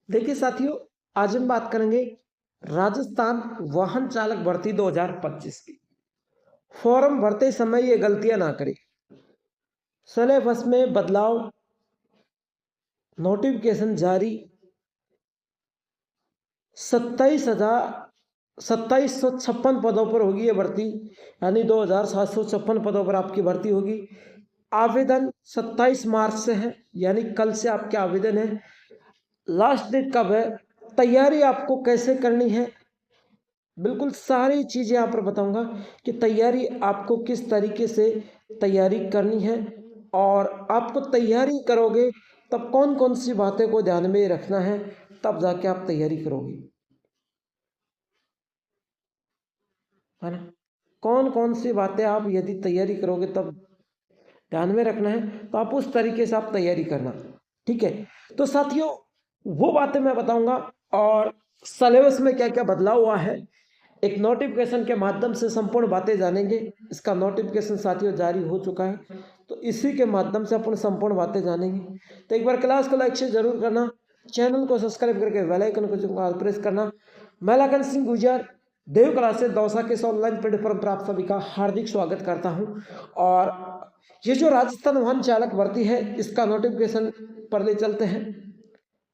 देखिए साथियों, आज हम बात करेंगे राजस्थान वाहन चालक भर्ती 2025 की। फॉर्म भरते समय ये गलतियां ना करें। सिलेबस में बदलाव, नोटिफिकेशन जारी, 27,656 पदों पर होगी ये भर्ती, यानी 2,756 पदों पर आपकी भर्ती होगी। आवेदन 27 मार्च से है, यानी कल से आपके आवेदन है। लास्ट डेट कब है, तैयारी आपको कैसे करनी है, बिल्कुल सारी चीज़ें यहाँ पर बताऊंगा कि तैयारी आपको किस तरीके से तैयारी करनी है, और आपको तैयारी करोगे तब कौन कौन सी बातें को ध्यान में रखना है, तब जाके आप तैयारी करोगे, है ना। कौन कौन सी बातें आप यदि तैयारी करोगे तब ध्यान में रखना है, तो आप उस तरीके से आप तैयारी करना। ठीक है, तो साथियों वो बातें मैं बताऊंगा, और सिलेबस में क्या क्या बदलाव हुआ है, एक नोटिफिकेशन के माध्यम से संपूर्ण बातें जानेंगे। इसका नोटिफिकेशन साथियों जारी हो चुका है, तो इसी के माध्यम से अपन संपूर्ण बातें जानेंगे। तो एक बार क्लास को लाइक से जरूर करना, चैनल को सब्सक्राइब करके बेल आइकन को प्रेस करना। मैं लखन सिंह गुजर, देव क्लासेस दौसा के इस ऑनलाइन प्लेटफॉर्म पर आप सभी का हार्दिक स्वागत करता हूं। और ये जो राजस्थान वाहन चालक भर्ती है, इसका नोटिफिकेशन पर ले चलते हैं,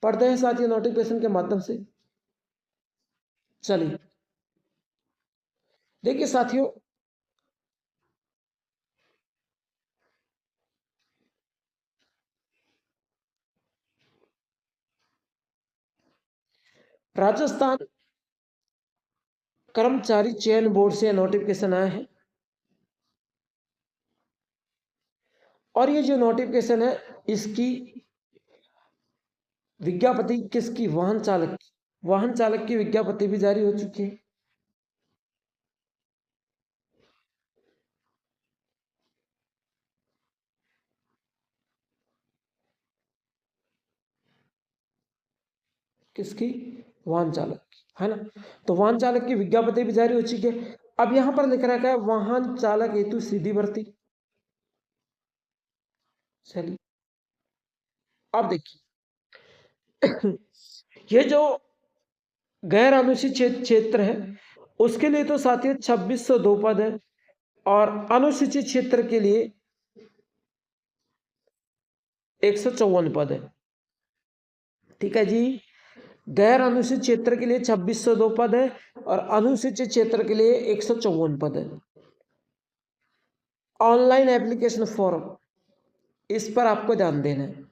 पढ़ते हैं साथियों नोटिफिकेशन के माध्यम से। चलिए देखिए साथियों, राजस्थान कर्मचारी चयन बोर्ड से नोटिफिकेशन आया है, और ये जो नोटिफिकेशन है इसकी विज्ञापति किसकी, वाहन चालक की विज्ञापति भी जारी हो चुकी है। किसकी, वाहन चालक की, है ना। तो वाहन चालक की विज्ञापति भी जारी हो चुकी है। अब यहां पर लिख रखा है वाहन चालक हेतु सीधी भर्ती। चलिए अब देखिए ये जो गैर अनुसूचित क्षेत्र है उसके लिए तो साथियों 2602 पद है, और अनुसूचित क्षेत्र के लिए 154 पद है। ठीक है जी, गैर अनुसूचित क्षेत्र के लिए 2602 पद है, और अनुसूचित क्षेत्र के लिए 154 पद है। ऑनलाइन एप्लीकेशन फॉर्म, इस पर आपको ध्यान देना है।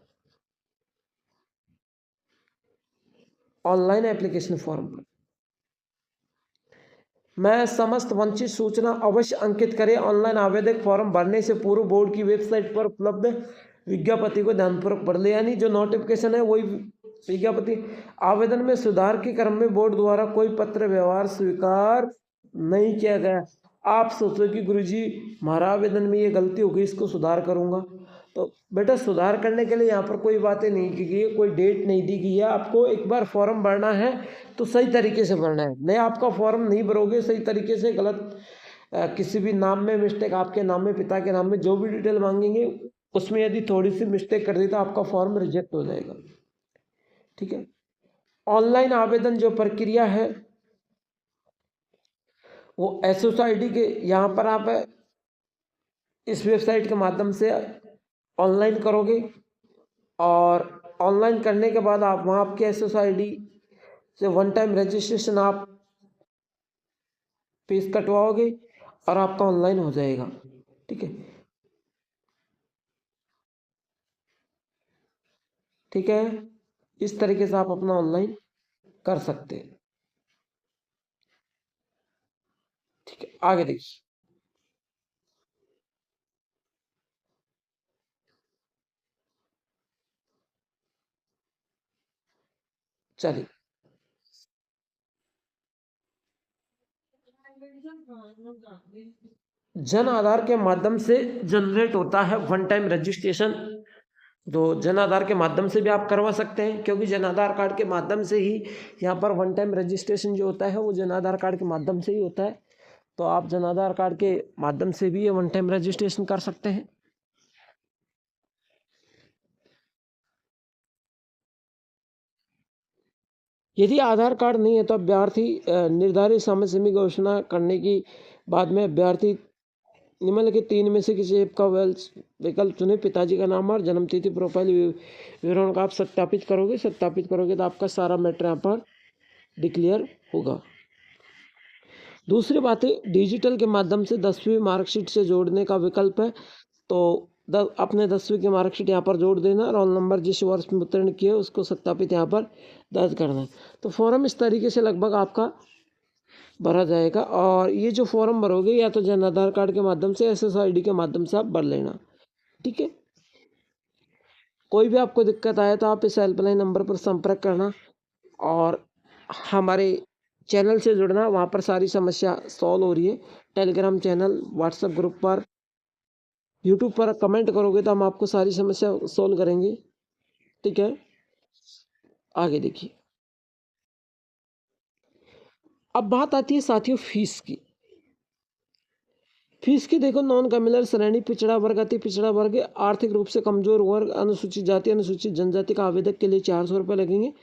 ऑनलाइन एप्लीकेशन फॉर्म पर मैं समस्त वंचित सूचना अवश्य अंकित करें। ऑनलाइन आवेदक फॉर्म भरने से पूर्व बोर्ड की वेबसाइट पर उपलब्ध विज्ञापति को ध्यानपूर्वक पढ़ ले, यानी जो नोटिफिकेशन है वही विज्ञापति। आवेदन में सुधार के क्रम में बोर्ड द्वारा कोई पत्र व्यवहार स्वीकार नहीं किया गया। आप सोचो कि गुरुजी हमारा आवेदन में ये गलती हो गई, इसको सुधार करूंगा, तो बेटा सुधार करने के लिए यहाँ पर कोई बातें नहीं की गई है, कोई डेट नहीं दी गई है। आपको एक बार फॉर्म भरना है तो सही तरीके से भरना है। नहीं आपका फॉर्म नहीं भरोगे सही तरीके से, गलत किसी भी नाम में मिस्टेक, आपके नाम में, पिता के नाम में जो भी डिटेल मांगेंगे उसमें यदि थोड़ी सी मिस्टेक कर दी तो आपका फॉर्म रिजेक्ट हो जाएगा। ठीक है, ऑनलाइन आवेदन जो प्रक्रिया है वो SSID के, यहाँ पर आप इस वेबसाइट के माध्यम से ऑनलाइन करोगे, और ऑनलाइन करने के बाद आप वहाँ आपके SSID से वन टाइम रजिस्ट्रेशन आप फीस कटवाओगे और आपका ऑनलाइन हो जाएगा। ठीक है, ठीक है, इस तरीके से आप अपना ऑनलाइन कर सकते हैं। ठीक है, आगे देखिए। चलिए, जन आधार के माध्यम से जनरेट होता है वन टाइम रजिस्ट्रेशन। तो जन आधार के माध्यम से भी आप करवा सकते हैं, क्योंकि जन आधार कार्ड के माध्यम से ही यहाँ पर वन टाइम रजिस्ट्रेशन जो होता है वो जन आधार कार्ड के माध्यम से ही होता है। तो आप जन आधार कार्ड के माध्यम से भी ये वन टाइम रजिस्ट्रेशन कर सकते हैं। यदि आधार कार्ड नहीं है तो अभ्यर्थी निर्धारित समय सीमा की घोषणा करने की बाद में अभ्यर्थी निम्नलिखित 3 में से किसी एक का विकल्प चुने। पिताजी का नाम और जन्म तिथि प्रोफाइल विवरण का आप सत्यापित करोगे तो आपका सारा मैटर यहाँ पर डिक्लेयर होगा। दूसरी बात है, डिजिटल के माध्यम से 10वीं मार्कशीट से जोड़ने का विकल्प है। तो अपने 10वीं की मार्कशीट यहाँ पर जोड़ देना, रोल नंबर जिस वर्ष में उत्तीर्ण किए उसको सत्यापित यहाँ पर दर्ज करना। तो फॉर्म इस तरीके से लगभग आपका भरा जाएगा। और ये जो फॉर्म भरोगे या तो जन आधार कार्ड के माध्यम से, SSID के माध्यम से आप भर लेना, ठीक है। कोई भी आपको दिक्कत आए तो आप इस हेल्पलाइन नंबर पर संपर्क करना और हमारे चैनल से जुड़ना, वहाँ पर सारी समस्या सॉल्व हो रही है। टेलीग्राम चैनल, व्हाट्सएप ग्रुप पर, यूट्यूब पर कमेंट करोगे तो हम आपको सारी समस्या सॉल्व करेंगे, ठीक है। आगे देखिए, अब बात आती है साथियों फीस की। देखो, नॉन क्रिमिनल श्रेणी, पिछड़ा वर्ग, अति पिछड़ा वर्ग, आर्थिक रूप से कमजोर वर्ग, अनुसूचित जाति, अनुसूचित जनजाति का आवेदक के लिए 400 रुपये लगेंगे।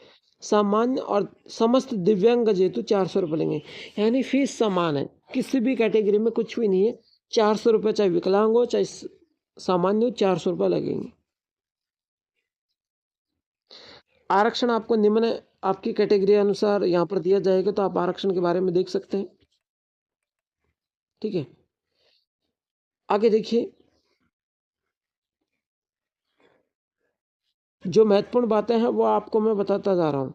सामान्य और समस्त दिव्यांग हेतु 400 रुपये लगेंगे। यानी फीस समान है, किसी भी कैटेगरी में कुछ भी नहीं है। 400 रुपये, चाहे विकलांग हो चाहे सामान्य हो, 400 रुपये लगेंगे। आरक्षण आपको निम्न आपकी कैटेगरी अनुसार यहाँ पर दिया जाएगा, तो आप आरक्षण के बारे में देख सकते हैं, ठीक है। आगे देखिए, जो महत्वपूर्ण बातें हैं वो आपको मैं बताता जा रहा हूँ।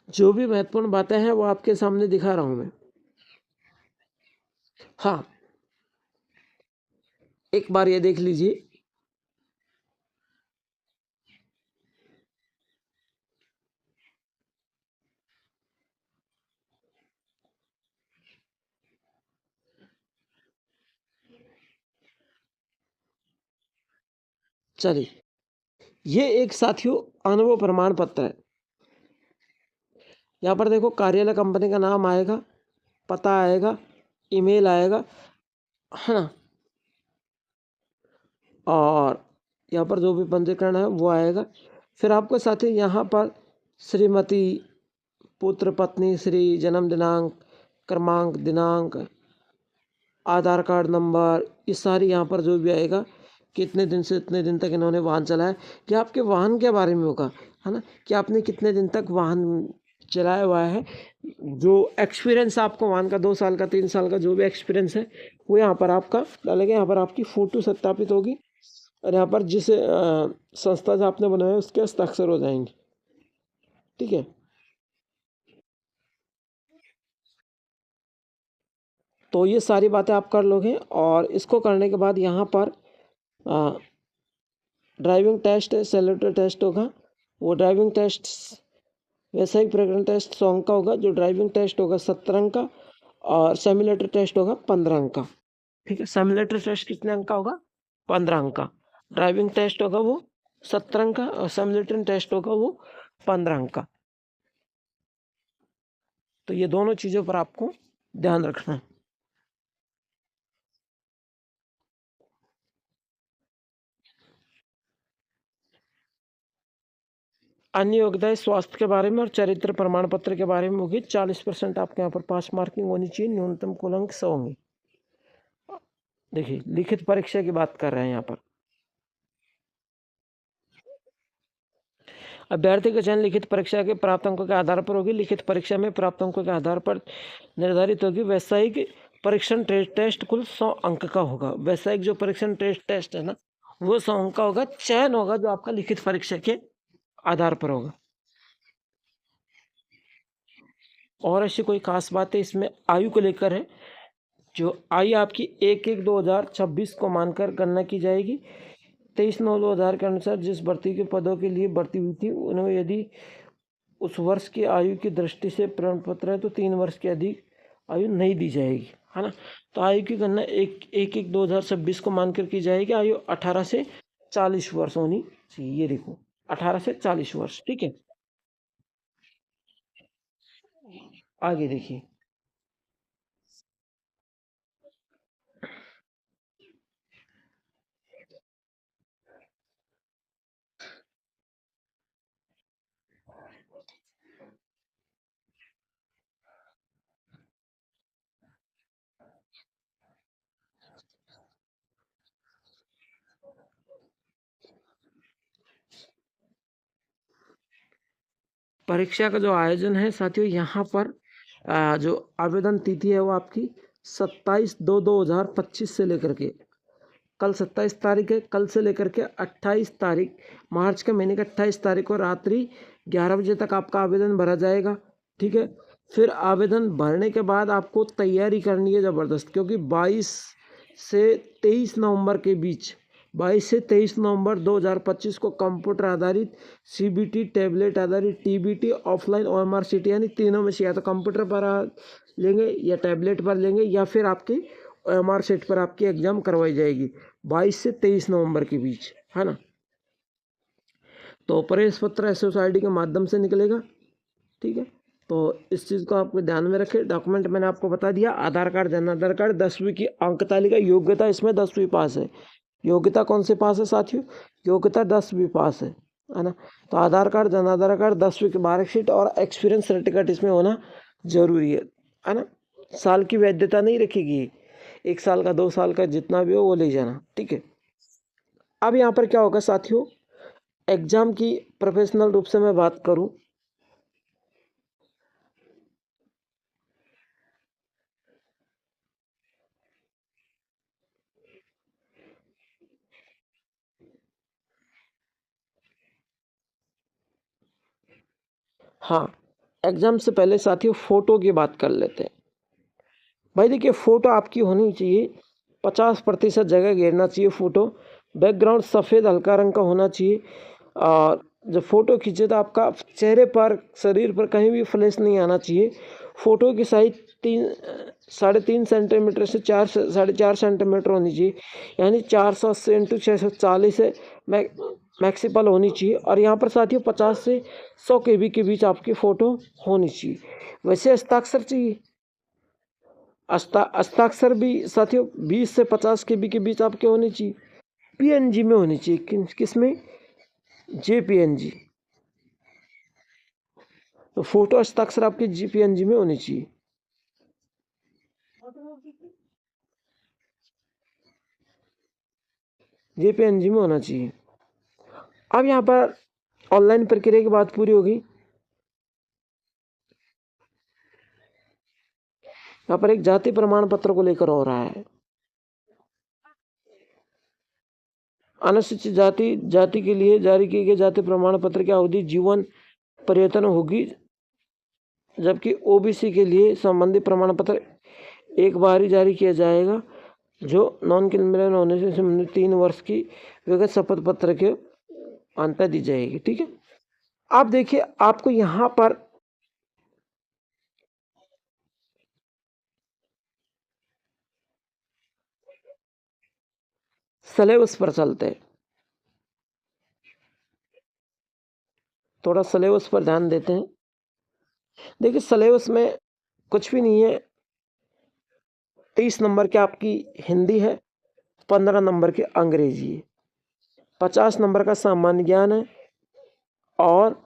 जो भी महत्वपूर्ण बातें हैं वो आपके सामने दिखा रहा हूं मैं। हाँ, एक बार ये देख लीजिए, चलिए, ये एक साथियों अनुभव प्रमाण पत्र है। यहाँ पर देखो, कार्यालय कंपनी का नाम आएगा, पता आएगा, ईमेल आएगा, है ना, और यहाँ पर जो भी पंजीकरण है वो आएगा। फिर आपको साथियों यहाँ पर श्रीमती, पुत्र, पत्नी, श्री, जन्म दिनांक, क्रमांक, दिनांक, आधार कार्ड नंबर, ये सारी यहाँ पर जो भी आएगा, कितने दिन से इतने दिन तक इन्होंने वाहन चलाया, कि आपके वाहन के बारे में होगा, है ना, कि आपने कितने दिन तक वाहन चलाया हुआ है। जो एक्सपीरियंस आपको वाहन का 2 साल का, 3 साल का जो भी एक्सपीरियंस है वो यहाँ पर आपका डालेंगे। यहाँ पर आपकी फ़ोटो सत्यापित होगी और यहाँ पर जिस संस्था से आपने बनाया उसके हस्ताक्षर हो जाएंगे, ठीक है। तो ये सारी बातें आप कर लोगे और इसको करने के बाद यहाँ पर ड्राइविंग टेस्ट, सेलेक्टर टेस्ट होगा। वो ड्राइविंग टेस्ट व्यावसायिक प्रकरण टेस्ट 100 अंक का होगा। जो ड्राइविंग टेस्ट होगा 70 अंक का और सिमुलेटर टेस्ट होगा 15 अंक का, ठीक है। सिमुलेटर टेस्ट कितने अंक का होगा? 15 अंक का। ड्राइविंग टेस्ट होगा वो 70 अंक का और सिमुलेटर टेस्ट होगा वो 15 अंक का। तो ये दोनों चीज़ों पर आपको ध्यान रखना है। अन्य योग्यताएं स्वास्थ्य के बारे में और चरित्र प्रमाण पत्र के बारे में होगी। 40% आपके यहाँ पर पास मार्किंग होनी चाहिए, न्यूनतम कुल अंक 100 होंगे। देखिए, लिखित परीक्षा की बात कर रहे हैं यहाँ पर। अभ्यर्थी का चयन लिखित परीक्षा के प्राप्त अंकों के आधार पर होगी। लिखित परीक्षा में प्राप्त अंकों के आधार पर निर्धारित होगी। व्यावसायिक परीक्षण टेस्ट कुल 100 अंक का होगा। व्यावसायिक जो परीक्षण टेस्ट है ना, वो 100 अंक का होगा। चयन होगा जो आपका लिखित परीक्षा के आधार पर होगा। और ऐसी कोई खास बात है इसमें आयु को लेकर है। जो आयु आपकी 1/1/2026 को मानकर गणना की जाएगी। 23/9/2000 के अनुसार जिस भर्ती के पदों के लिए भर्ती हुई थी उन्हें यदि उस वर्ष की आयु की दृष्टि से प्रमाण पत्र है तो 3 वर्ष के अधिक आयु नहीं दी जाएगी, है ना। तो आयु की गणना 1/1/2026 को मानकर की जाएगी। आयु 18 से 40 वर्ष होनी चाहिए। ये देखो 18 से 40 वर्ष, ठीक है। आगे देखिए, परीक्षा का जो आयोजन है साथियों, यहाँ पर जो आवेदन तिथि है वो आपकी 27/2/2025 से लेकर के, कल 27 तारीख है, कल से लेकर के 28 तारीख, मार्च के महीने के 28 तारीख को रात्रि 11 बजे तक आपका आवेदन भरा जाएगा, ठीक है। फिर आवेदन भरने के बाद आपको तैयारी करनी है ज़बरदस्त, क्योंकि 22 से 23 नवंबर के बीच, 22 से 23 नवंबर 2025 को कंप्यूटर आधारित सीबीटी, टैबलेट आधारित टीबीटी, ऑफलाइन ओएमआर सीटी, यानी तीनों में से या तो कंप्यूटर पर लेंगे या टैबलेट पर लेंगे या फिर आपके ओएमआर सीट पर आपकी एग्ज़ाम करवाई जाएगी 22 से 23 नवंबर के बीच, है ना। तो प्रवेश पत्र SSID के माध्यम से निकलेगा, ठीक है। तो इस चीज़ को आपको ध्यान में रखें। डॉक्यूमेंट मैंने आपको बता दिया, आधार कार्ड, जन आधार कार्ड, 10वीं की अंक तालिका, योग्यता इसमें 10वीं पास है। योग्यता कौन से पास है साथियों? योग्यता 10वीं पास है ना। तो आधार कार्ड, जन आधार कार्ड, 10वीं की मार्कशीट और एक्सपीरियंस सर्टिफिकेट इसमें होना जरूरी है ना। साल की वैधता नहीं रखेगी, 1 साल का, 2 साल का, जितना भी हो वो ले जाना, ठीक है। अब यहाँ पर क्या होगा साथियों, एग्जाम की प्रोफेशनल रूप से मैं बात करूँ, हाँ, एग्जाम से पहले साथियों फोटो की बात कर लेते हैं। भाई देखिए, फोटो आपकी होनी चाहिए 50% जगह घेरना चाहिए फोटो। बैकग्राउंड सफ़ेद हल्का रंग का होना चाहिए। और जब फोटो खींचे तो आपका चेहरे पर, शरीर पर कहीं भी फ्लैश नहीं आना चाहिए। फोटो की साइज 3.5 सेंटीमीटर से 4.5 सेंटीमीटर होनी चाहिए, यानी 480 इंटू 640 है मैक्सिपल होनी चाहिए। और यहाँ पर साथियों 50 से 100 KB के बीच आपकी फ़ोटो होनी चाहिए। वैसे हस्ताक्षर चाहिए, हस्ताक्षर भी साथियों 20 से 50 KB के बीच आपके होने चाहिए। PNG में होनी चाहिए, किस में? JPNG। तो फोटो हस्ताक्षर आपके JPNG में होनी चाहिए। JPNG में होना चाहिए। अब यहाँ पर ऑनलाइन प्रक्रिया की बात पूरी होगी। यहाँ पर एक जाति प्रमाण पत्र को लेकर हो रहा है। अनुसूचित जाति के लिए जारी किए गए जाति प्रमाण पत्र की अवधि जीवन पर्यटन होगी, जबकि OBC के लिए संबंधित प्रमाण पत्र एक बार ही जारी किया जाएगा, जो नॉन क्रिमिनल होने से संबंधित 3 वर्ष की विगत शपथ पत्र के अंत दी जाएगी, ठीक है। आप देखिए, आपको यहाँ पर सिलेबस पर चलते हैं, थोड़ा सिलेबस पर ध्यान देते हैं। देखिए, सिलेबस में कुछ भी नहीं है। 30 नंबर की आपकी हिंदी है, 15 नंबर की अंग्रेजी है, 50 नंबर का सामान्य ज्ञान है, और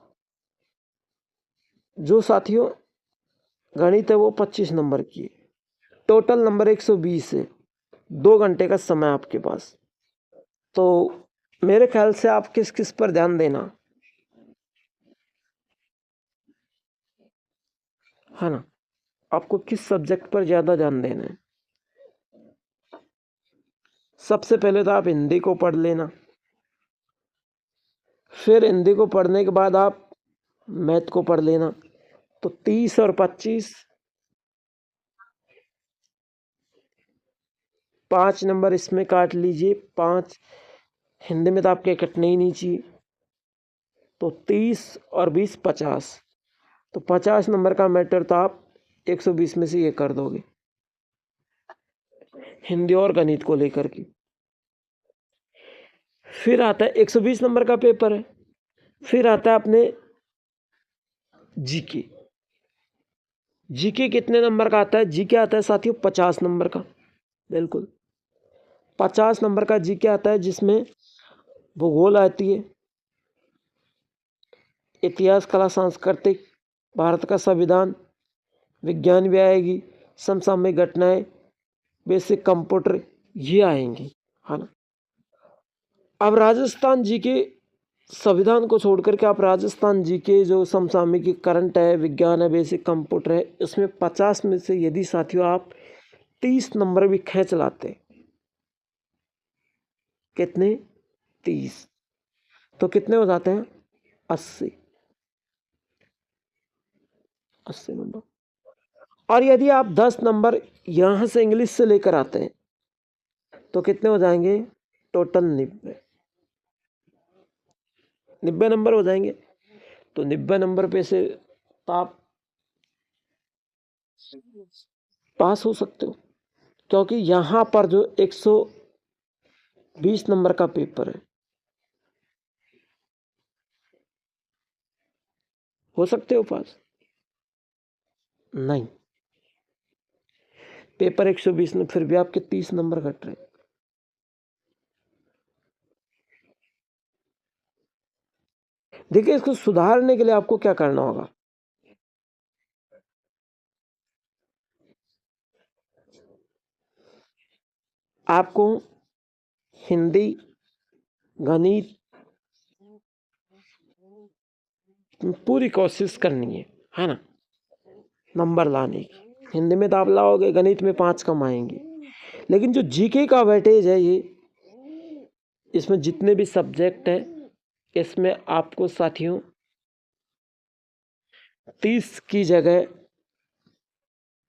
जो साथियों गणित है वो 25 नंबर की है। टोटल नंबर 120 है। 2 घंटे का समय आपके पास। तो मेरे ख्याल से आप किस किस पर ध्यान देना, है ना। आपको किस सब्जेक्ट पर ज़्यादा ध्यान देना है? सबसे पहले तो आप हिंदी को पढ़ लेना, फिर हिंदी को पढ़ने के बाद आप मैथ को पढ़ लेना। तो 30 और 25, 5 नंबर इसमें काट लीजिए। 5 हिंदी में तो आपके कटने ही नहीं चाहिए। तो 30 और 20 50, तो 50 नंबर का मैटर तो आप 120 में से ये कर दोगे, हिंदी और गणित को लेकर के। फिर आता है 120 नंबर का पेपर है। फिर आता है अपने जीके। जीके कितने नंबर का आता है? जीके आता है साथियों 50 नंबर का। बिल्कुल 50 नंबर का जीके आता है, जिसमें भूगोल आती है, इतिहास, कला, सांस्कृतिक, भारत का संविधान, विज्ञान भी आएगी, समसामयिक घटनाएं, बेसिक कंप्यूटर, ये आएंगी, है ना। अब राजस्थान जी के संविधान को छोड़ करके आप राजस्थान जी के जो समसामयिक, करंट है, विज्ञान है, बेसिक कंप्यूटर है, इसमें 50 में से यदि साथियों आप 30 नंबर भी खींच लाते, कितने? 30, तो कितने हो जाते हैं? 80 नंबर। और यदि आप 10 नंबर यहां से इंग्लिश से लेकर आते हैं तो कितने हो जाएंगे? टोटल 90 नंबर हो जाएंगे। तो 90 नंबर पे से तो आप पास हो सकते हो, क्योंकि यहां पर जो 120 नंबर का पेपर है, हो सकते हो पास? नहीं, पेपर 120 में फिर भी आपके 30 नंबर कट रहे हैं। देखिए, इसको सुधारने के लिए आपको क्या करना होगा? आपको हिंदी, गणित पूरी कोशिश करनी है ना, नंबर लाने की। हिंदी में तो आप लाओगे, गणित में 5 कम आएंगे, लेकिन जो जीके का वेटेज है, ये इसमें जितने भी सब्जेक्ट हैं, इसमें आपको साथियों 30 की जगह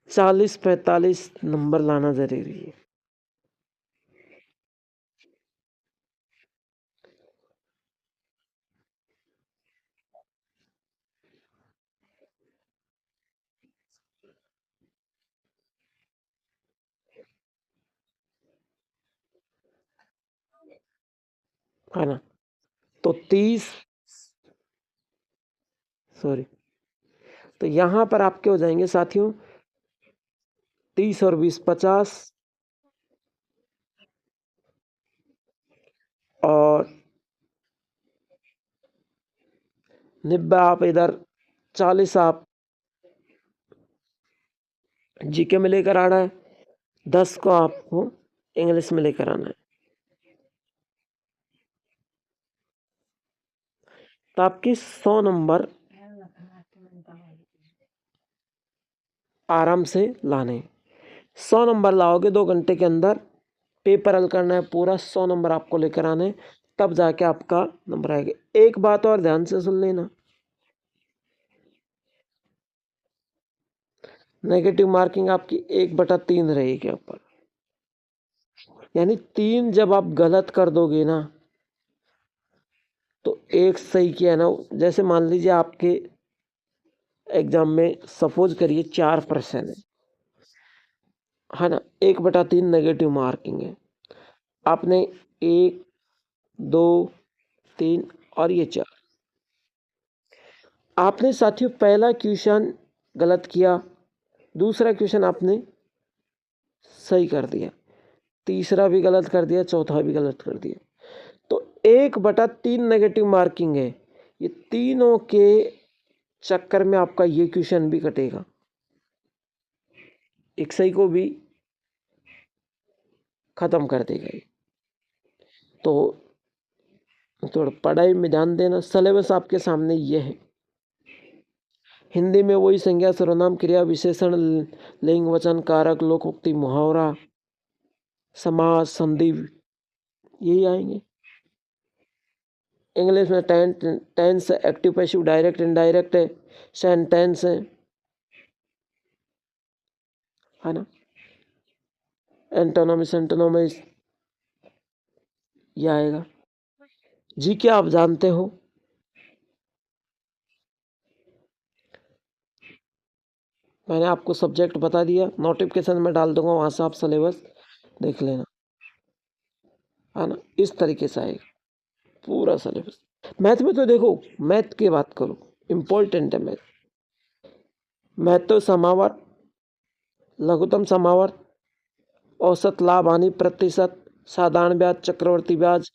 40-45 नंबर लाना जरूरी है। है ना। तो 30, सॉरी, तो यहां पर आपके हो जाएंगे साथियों 30 और 20 50, और 90 आप इधर, 40 आप जीके में लेकर आना है, 10 को आपको इंग्लिश में लेकर आना है। तो आपके 100 नंबर आराम से लाने। 100 नंबर लाओगे 2 घंटे के अंदर, पेपर हल करना है पूरा, 100 नंबर आपको लेकर आने, तब जाके आपका नंबर आएगा। एक बात और ध्यान से सुन लेना, नेगेटिव मार्किंग आपकी 1/3 रहेगी ऊपर, यानी 3 जब आप गलत कर दोगे ना, तो एक सही किया ना, जैसे मान लीजिए आपके एग्जाम में सपोज करिए 4% है ना, 1/3 नेगेटिव मार्किंग है। आपने 1, 2, 3 और ये 4, आपने साथियों पहला क्वेश्चन गलत किया, दूसरा क्वेश्चन आपने सही कर दिया, तीसरा भी गलत कर दिया, चौथा भी गलत कर दिया, तो 1/3 नेगेटिव मार्किंग है। ये तीनों के चक्कर में आपका ये क्वेश्चन भी कटेगा, एक सही को भी खत्म कर देगा ये। तो थोड़ा पढ़ाई में ध्यान देना। सिलेबस आपके सामने ये है। हिंदी में वही संज्ञा, सर्वनाम, क्रिया, विशेषण, लिंग, वचन, कारक, लोकोक्ति, मुहावरा, समास, संधि, यही आएंगे। इंग्लिश में tense, active, passive, direct, indirect है, सेंटेंस है ना, एंटोनमी, सेंटोनमी, ये आएगा। जी क्या आप जानते हो? मैंने आपको सब्जेक्ट बता दिया, नोटिफिकेशन में डाल दूंगा, वहाँ से आप सिलेबस देख लेना, है ना। इस तरीके से आएगा पूरा सिलेबस। मैथ में तो देखो, मैथ की बात करो, इम्पोर्टेंट है मैथ। मैथ तो समावर्त, लघुत्तम समावर्त, औसत लाभ हानि प्रतिशत, साधारण ब्याज, चक्रवर्ती ब्याज,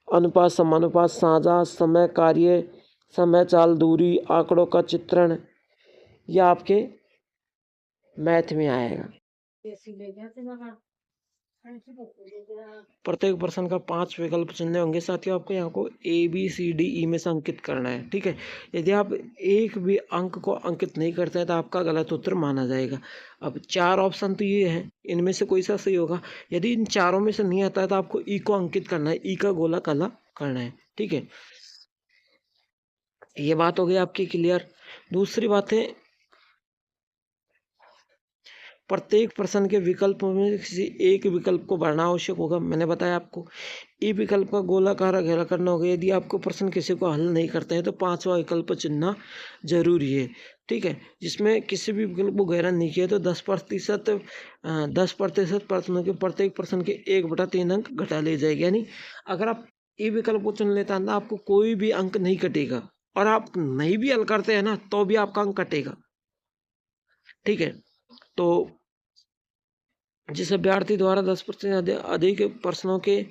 अनुपात, समानुपात, साझा, समय, कार्य, समय, चाल, दूरी, आंकड़ों का चित्रण, यह आपके मैथ में आएगा। प्रत्येक प्रश्न का 5 विकल्प चुनने होंगे साथियों। आपको यहाँ को ABCDE में से अंकित करना है, ठीक है। यदि आप एक भी अंक को अंकित नहीं करते हैं तो आपका गलत उत्तर माना जाएगा। अब 4 ऑप्शन तो ये हैं, इनमें से कोई सा सही होगा। यदि इन चारों में से नहीं आता है तो आपको ई को अंकित करना है, ई का गोला काला करना है, ठीक है। ये बात हो गई आपकी क्लियर। दूसरी बात है, प्रत्येक प्रश्न के विकल्पों में किसी एक विकल्प को भरना आवश्यक होगा। मैंने बताया आपको ई विकल्प का गोलाकार घेरा करना होगा। यदि आपको प्रश्न किसी को हल नहीं करते हैं तो 5वां विकल्प चुनना जरूरी है, ठीक है। जिसमें किसी भी विकल्प को घेरा नहीं किया तो 10% प्रश्नों के प्रत्येक प्रश्न के 1/3 अंक घटा लिए जाएंगे। यानी अगर आप ई विकल्प को चुन लेता है ना, आपको कोई भी अंक नहीं कटेगा, और आप नहीं भी हल करते हैं ना तो भी आपका अंक कटेगा, ठीक है। तो जिस अभ्यर्थी द्वारा 10% अधिक प्रश्नों के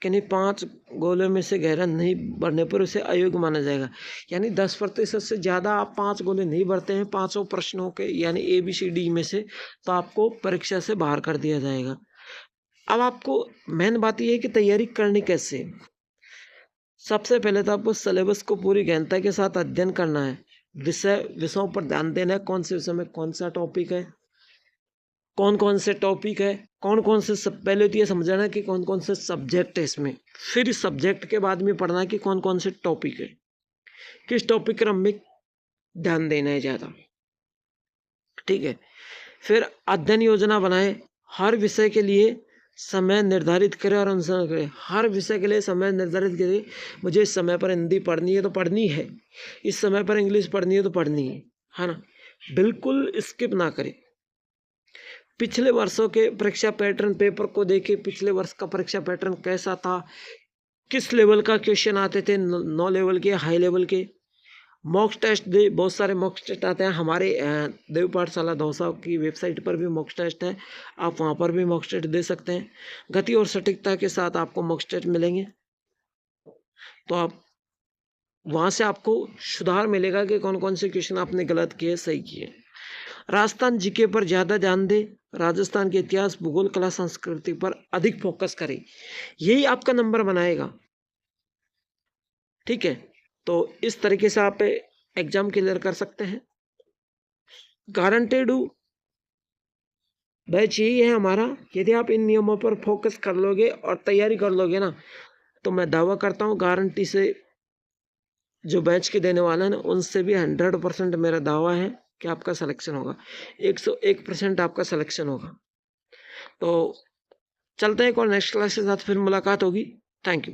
किन्हीं 5 गोलों में से घेरा नहीं भरने पर उसे अयोग्य माना जाएगा। यानी 10% से ज़्यादा आप 5 गोले नहीं भरते हैं 5 प्रश्नों के, यानी ABCD में से, तो आपको परीक्षा से बाहर कर दिया जाएगा। अब आपको मेन बात यह है कि तैयारी करनी कैसे। सबसे पहले तो आपको सिलेबस को पूरी गहनता के साथ अध्ययन करना है। विषयों पर ध्यान देना है, कौन से विषय में कौन सा टॉपिक है, कौन कौन से टॉपिक है, कौन कौन से पहले तो ये समझना है कि कौन कौन से सब्जेक्ट है इसमें, फिर इस सब्जेक्ट के बाद में पढ़ना है कि कौन कौन से टॉपिक है, किस टॉपिक क्रम में ध्यान देना है ज़्यादा, ठीक है। फिर अध्ययन योजना बनाए, हर विषय के लिए समय निर्धारित करें और अनुसरण करें। हर विषय के लिए समय निर्धारित करें। मुझे इस समय पर हिंदी पढ़नी है तो पढ़नी है, इस समय पर इंग्लिश पढ़नी है तो पढ़नी है ना। बिल्कुल स्किप ना करें। पिछले वर्षों के परीक्षा पैटर्न पेपर को देखें, पिछले वर्ष का परीक्षा पैटर्न कैसा था, किस लेवल का क्वेश्चन आते थे, 9 लेवल के, हाई लेवल के। मॉक टेस्ट दे, बहुत सारे मॉक टेस्ट आते हैं। हमारे देव पाठशाला दौसा की वेबसाइट पर भी मॉक टेस्ट है, आप वहाँ पर भी मॉक टेस्ट दे सकते हैं। गति और सटीकता के साथ आपको मॉक टेस्ट मिलेंगे, तो आप वहाँ से आपको सुधार मिलेगा कि कौन कौन से क्वेश्चन आपने गलत किए, सही किए। राजस्थान जीके पर ज़्यादा ध्यान दें, राजस्थान के इतिहास, भूगोल, कला, संस्कृति पर अधिक फोकस करें, यही आपका नंबर बनाएगा, ठीक है। तो इस तरीके से आप एग्जाम क्लियर कर सकते हैं। गारंटेड बैच यही है हमारा। यदि आप इन नियमों पर फोकस कर लोगे और तैयारी कर लोगे ना, तो मैं दावा करता हूँ गारंटी से जो बैच के देने वाले हैं उनसे भी 100% मेरा दावा है कि आपका सिलेक्शन होगा, 101% आपका सिलेक्शन होगा। तो चलते हैं एक और नेक्स्ट क्लास के साथ, फिर मुलाकात होगी। Thank you.